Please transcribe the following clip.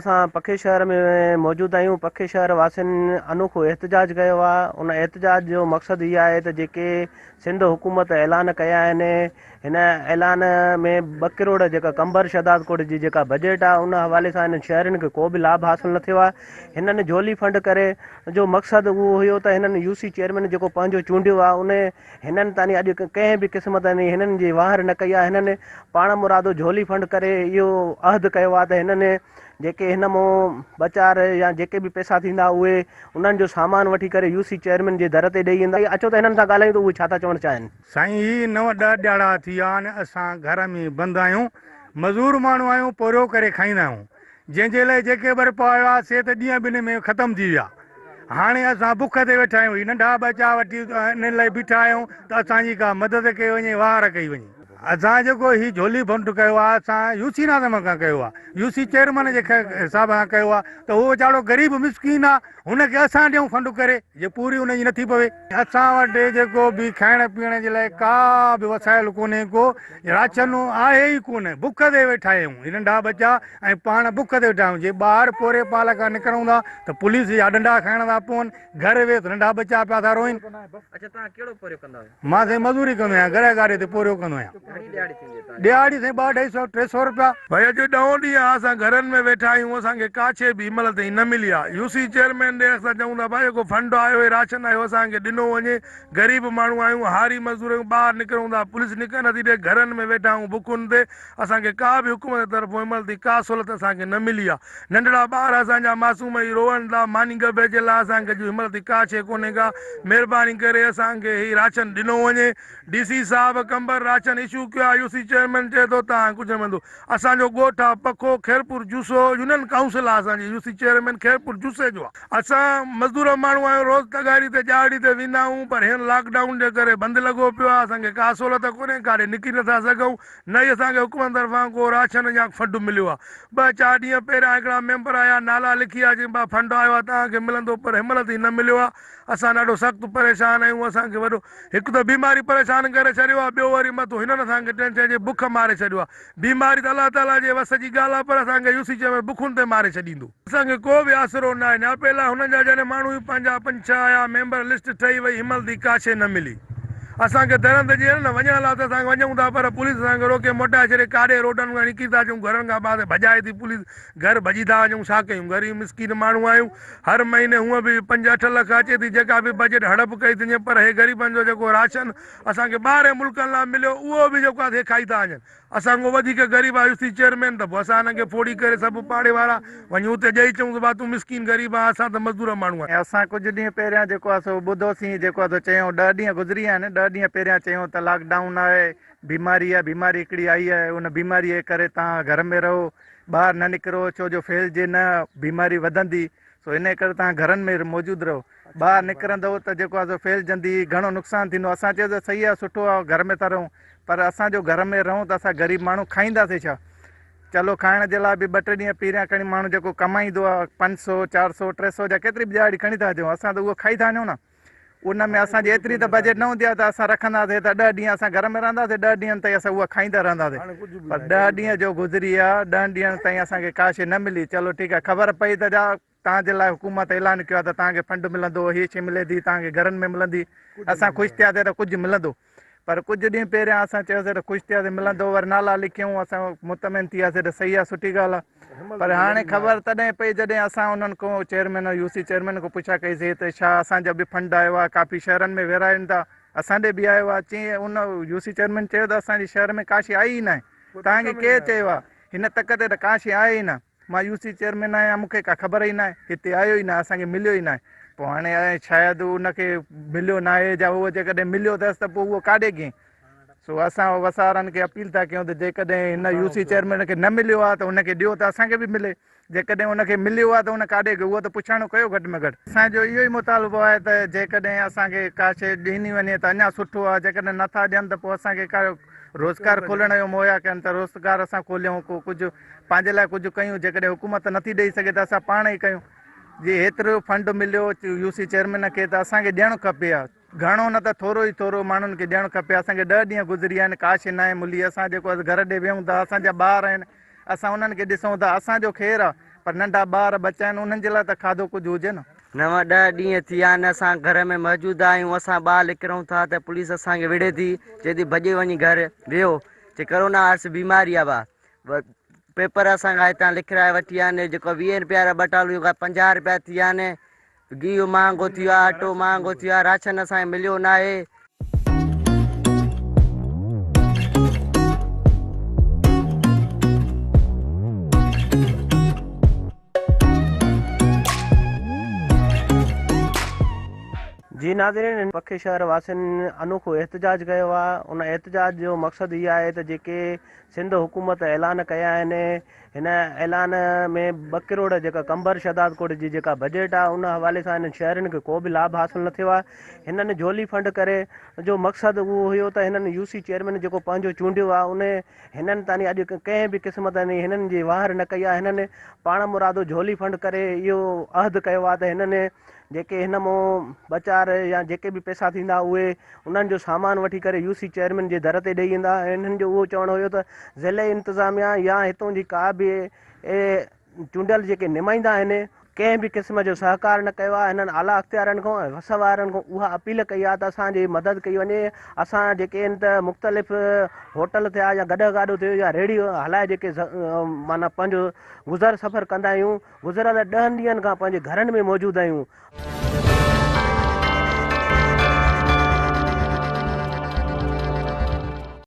असां पखे शहर में मौजूदु आहियूं। पखे शहर वासियुनि अनोखो एहतजाज कयो आहे। उन एहतजाज जो मक़सदु इहो आहे त जेके सिंध हुकूमत ऐलान कया आहिनि, हिन ऐलान में 2 करोड़ जेका कंबर शहदाद कोट जी जेका बजट आहे, उन हवाले सां हिननि शहरनि खे को बि लाभ हासिलु न थियो आहे। हिननि झोली फंड करे जो मक़सदु उहो हुयो त हिननि यूसी चेयरमैन जेको पंहिंजो चूंडियो आहे, उन हिननि ताईं अॼु कंहिं बि क़िस्म ताईं हिननि जी वाहर न कई आहे। हिननि पाण मुरादो झोली फंड करे इहो अहद कयो आहे त हिननि जेके हिन मां बचार या जेके बि पैसा थींदा उहे उन्हनि जो सामान वठी करे यूसी चेयरमैन जे दर ते ॾेई ईंदा। अचो त हिननि सां ॻाल्हायूं त उहे छा था चवणु चाहिनि। साईं, ही 9-10 ॾियारा थी विया आहिनि असां घर में बंदि आहियूं। मज़दूर माण्हू आहियूं, पोरियो करे खाईंदा आहियूं। जंहिंजे लाइ जेके बर पायो आहे से त ॾींहं ॿिनि में ख़तमु थी विया। हाणे असां बुख ते वेठा आहियूं। ही नंढा बचा वठी इन लाइ बीठा आहियूं त असांजी का मदद कई वञे, वार कई वञे। असां जेको ही झोली फंड कयो आहे, असां यूसी नाज़म खां कयो आहे। यूसी चेयरमैन जे हिसाब सां कयो आहे त उहो वीचारो ग़रीब मिसकीन आहे, हुनखे असां ॾियूं फंड करे, जे पूरी हुनजी नथी पवे। असां वटि जेको बि खाइण पीअण जे लाइ का बि वसाइल कोन्हे, को राशन आहे ई कोन। बुख ते वेठा आहियूं, ही नंढा बच्चा ऐं पाण बुख ते वेठा आहियूं। जे ॿार पोरे पाल खां निकिरूं था त पुलिस जा डंडा खाइण था पवनि। घर वे त नंढा बच्चा पिया था रोइनि। अच्छा, तव्हां कहिड़ो पोरियो कंदा आहियो? मां साईं मज़दूरी कंदो आहियां, घर गाॾी ते पोरियो कंदो आहियां। दिहाड़ी साईं 200-250 रुपया। भई अॼु 9 ॾींहं असां घरनि में वेठा आहियूं, असांखे का शइ बि हिनमहिल ताईं न मिली आहे। यूसी चेयरमैन ॾे असां चऊं था भाई जेको फंड आयो आहे, राशन आयो, असांखे ॾिनो वञे। ग़रीब माण्हू आहियूं, हारी मज़दूर आहियूं, ॿाहिरि निकिरूं था, पुलिस निकिर नथी ॾे, घरनि में वेठा आहियूं बुखुनि ते। असांखे का बि हुकूमत जी तरफ़ हिनमहिल ताईं का सहूलियत असांखे न मिली आहे। नंढड़ा ॿार असांजा मासूम ई रोअनि था, मानी गबे जे लाइ असांखे हिनमहिल ताईं का शइ कोन्हे का। महिरबानी करे असांखे ही राशन ॾिनो वञे। DC साहब कंबर राशन इशू कयो आहे, यूसी चेयरमैन चए थो तव्हां कुझु न मिलंदो। असांजो ॻोठ आहे पखो खैरपुर जूसो, यूनियन काउंसिल आहे असांजी, यूसी चेयरमैन खैरपुर जूसे जो आहे। असां मज़दूर माण्हू आहियूं, रोज़ तगाड़ी ते ॾियाड़ी ते वेंदा आहियूं, पर हिन लॉकडाउन जे करे बंदि लॻो पियो आहे। असांखे का सहूलियत कोन्हे, काॾे निकिरी नथा सघूं। न ई असांखे हुकूमत तरफ़ां को राशन या फंड मिलियो आहे। 2-4 ॾींहं पहिरियां हिकिड़ा मेंबर आया, नाला लिखी आहे, चई फंड आयो आहे तव्हांखे मिलंदो, पर हिनमहिल ताईं न मिलियो आहे। असां ॾाढो सख़्तु परेशान आहियूं। असांखे वॾो हिकु त बीमारी परेशान करे छॾियो आहे, ॿियो वरी मथो हिननि असांखे टेंशन जे बुख मारे छॾियो आहे। बीमारी त अलाह ताला जे वस जी ॻाल्हि आहे, पर असांखे यूसी चेयरमैन बुखुनि ते मारे छॾींदो। असांखे को बि आसिरो न आहे। न पहिला हुननि जा जॾहिं माण्हू 5-6 आया मेंबर, लिस्ट ठही वई, हिनमहिल ताईं का शइ न मिली। असांखे दरंद जे न वञण लाइ त असांखे वञूं था, पर पुलिस असांखे रोके मोटाए छॾे। काॾे रोडनि खां निकिरी था अचूं, घरनि खां ॿाहिरि भॼाए थी पुलिस, घर भॼी था वञूं। छा कयूं? ग़रीब मिसकीन माण्हू आहियूं। हर महीने हूअं बि 5-8 लख अचे थी, जेका बि बजट हड़प कई थी वञे, पर हे ग़रीबनि जो जेको राशन असांखे ॿाहिरि मुल्कनि लाइ मिलियो, उहो बि जेको आहे खाई था वञनि। असांखां वधीक ग़रीब आहे यूसी चेयरमैन, त पोइ असां हिनखे फोड़ी करे सभु पाड़े वारा वञी हुते ॾेई चऊं त तूं मिसकीन ग़रीब आहे, असां त मज़दूर माण्हू आहियूं। असां कुझु ॾींहं पहिरियां जेको आहे सो ॿुधोसीं, जेको आहे चयूं 10 ॾींहं गुज़री विया आहिनि। 10 ॾींहं पहिरियां चयूं त लॉकडाउन आहे, बीमारी आहे, बीमारी हिकिड़ी आई आहे, उन बीमारीअ जे करे तव्हां घर में रहो, ॿाहिरि न निकिरो, छो जो फैलिजे न, बीमारी वधंदी। सो इन करे तव्हां घरनि में मौजूदु रहो। ॿाहिरि निकिरंदव त जेको आहे फैलिजंदी, घणो नुक़सानु थींदो। असां चयो त सही आहे, सुठो आहे, घर में था रहूं, पर असांजो घर में रहूं त असां ग़रीब माण्हू खाईंदासीं छा? चलो खाइण जे लाइ बि 2-3 ॾींहं पहिरियां खणी माण्हू जेको कमाईंदो आहे 500-400-300 जा केतिरी बि ॾियाड़ी खणी था अचूं, असां त उहो खाई था वञूं न। उन में असांजी एतिरी त बजट न हूंदी आहे त असां रखंदासीं त 10 ॾींहं असां घर में रहंदासीं, 10 ॾींहंनि ताईं असां उहा खाईंदा रहंदासीं। पर 10 ॾींहं जो गुज़री विया, 10 ॾींहंनि ताईं असांखे का शइ न मिली। चलो ठीकु आहे, ख़बर पई त तव्हांजे लाइ हुकूमत ऐलान कयो आहे त तव्हांखे फंड मिलंदो, हीअ शइ मिले थी, तव्हांखे घरनि में मिलंदी। असां ख़ुशि थियासीं त कुझु मिलंदो, पर कुझु ॾींहं पहिरियां असां चयोसीं त ख़ुशि थियासीं मिलंदो, वरी नाला लिखियूं, असां मुतमिन थी वियासीं त सही आहे, सुठी ॻाल्हि आहे। पर हाणे ख़बर तॾहिं पई जॾहिं असां उन्हनि खां चेयरमैन यूसी चेयरमैन खां पुछा कईसीं त छा असांजा बि फंड आयो आहे, काफ़ी शहरनि में विराइनि था, असां ॾे बि आयो आहे। चई उन यूसी चेयरमैन चयो त असांजे शहर में का शइ आई ई न आहे। तव्हांखे केरु चयो आहे? हिन तक ते त का शइ आहे ई न। मां यूसी चेयरमैन आहियां, मूंखे का ख़बर ई न आहे, हिते आयो ई न, असांखे मिलियो ई न आहे। पोइ हाणे शायदि उनखे मिलियो न आहे, या उहो जेकॾहिं मिलियो अथसि त पोइ उहो काॾे कीअं? सो असां वसारनि खे अपील था कयूं त जेकॾहिं हिन यूसी चेयरमैन खे न मिलियो आहे त हुनखे ॾियो त असांखे बि मिले। जेकॾहिं उनखे मिलियो आहे त उन काॾे उहो त पुछाणो कयो घटि में घटि। असांजो इहो ई मुतालबो आहे त जेकॾहिं असांखे का शइ ॾिनी वञे त अञा सुठो आहे। जेकॾहिं नथा ॾियनि त पोइ असांखे का रोज़गार खोलण जो मुहैया कनि त रोज़गार असां खोलियूं, को कुझु पंहिंजे लाइ कुझु कयूं। जेकॾहिं हुकूमत नथी ॾेई सघे त असां पाण ई कयूं। जी हेतिरो फंड मिलियो यूसी चेयरमैन खे त असांखे ॾियणु खपे आहे, घणो न त थोरो ई थोरो माण्हुनि खे ॾियणु खपे। असांखे 10 ॾींहं गुज़री विया आहिनि, का शइ न आहे मिली। असां जेको आहे घर ॾे वियूं था, असांजा ॿार आहिनि, असां उन्हनि खे ॾिसूं था, असांजो ख़ैरु आहे, पर नंढा ॿार बच्चा आहिनि उन्हनि जे लाइ त खाधो कुझु हुजे न। 9-10 ॾींहं थी विया आहिनि असां घर में मौजूदु आहियूं। असां ॿाहिरि निकिरूं था त पुलिस असांखे विढ़े थी, चए थी भॼे वञी घर वियो, चए करोना वायरस बीमारी आहे पेपर असांखां हितां लिखाए वठी विया आहिनि। जेको 20 रुपया वारा बटालू 50 रुपया थी विया आहिनि। गिहु महांगो थी वियो आहे, अटो महांगो थी वियो आहे, राशन असांखे मिलियो न आहे। जी नाज़रीन, पखे शहर वासियुनि अनोखो एहतजाज कयो आहे। उन एहतजाज जो मक़सदु इहा आहे त जेके सिंध हुकूमत ऐलान कया आहिनि, हिन ऐलान में 2 करोड़ जेका कंबर शदाद कोट जी जेका बजट आहे उन हवाले सां हिननि शहरनि खे को बि लाभ हासिलु न थियो आहे। हिननि झोली फंड करे जो मक़सदु उहो हुयो त हिननि यूसी चेयरमैन जेको पंहिंजो चूंडियो आहे उन हिननि ताईं अॼु कंहिं बि क़िस्म ताईं हिननि जी वाहर न कई आहे। हिननि पाण मुरादो झोली फंड करे इहो अहद कयो आहे त हिननि जेके हिन मां 2-4 या जेके बि पैसा थींदा उहे उन्हनि जो सामान वठी करे यूसी चेयरमैन जे दर ते ॾेई ईंदा। हिननि जो उहो चवणु हुयो त ज़िले इंतिज़ामिया या हितां जी का बि चूंडियल जेके नुमाइंदा आहिनि कंहिं बि क़िस्म जो सहकार न कयो आहे। हिननि आला अख़्तियारनि खां ऐं वस वारनि खां उहा अपील कई आहे त असांजी मदद कई वञे। असां जेके आहिनि त मुख़्तलिफ़ होटल थिया या गॾु गाॾो थियो या रेडियो हलाए जेके माना पंहिंजो गुज़र सफ़र कंदा आहियूं। गुज़िरियल 10 ॾींहंनि खां पंहिंजे घरनि में मौजूदु आहियूं।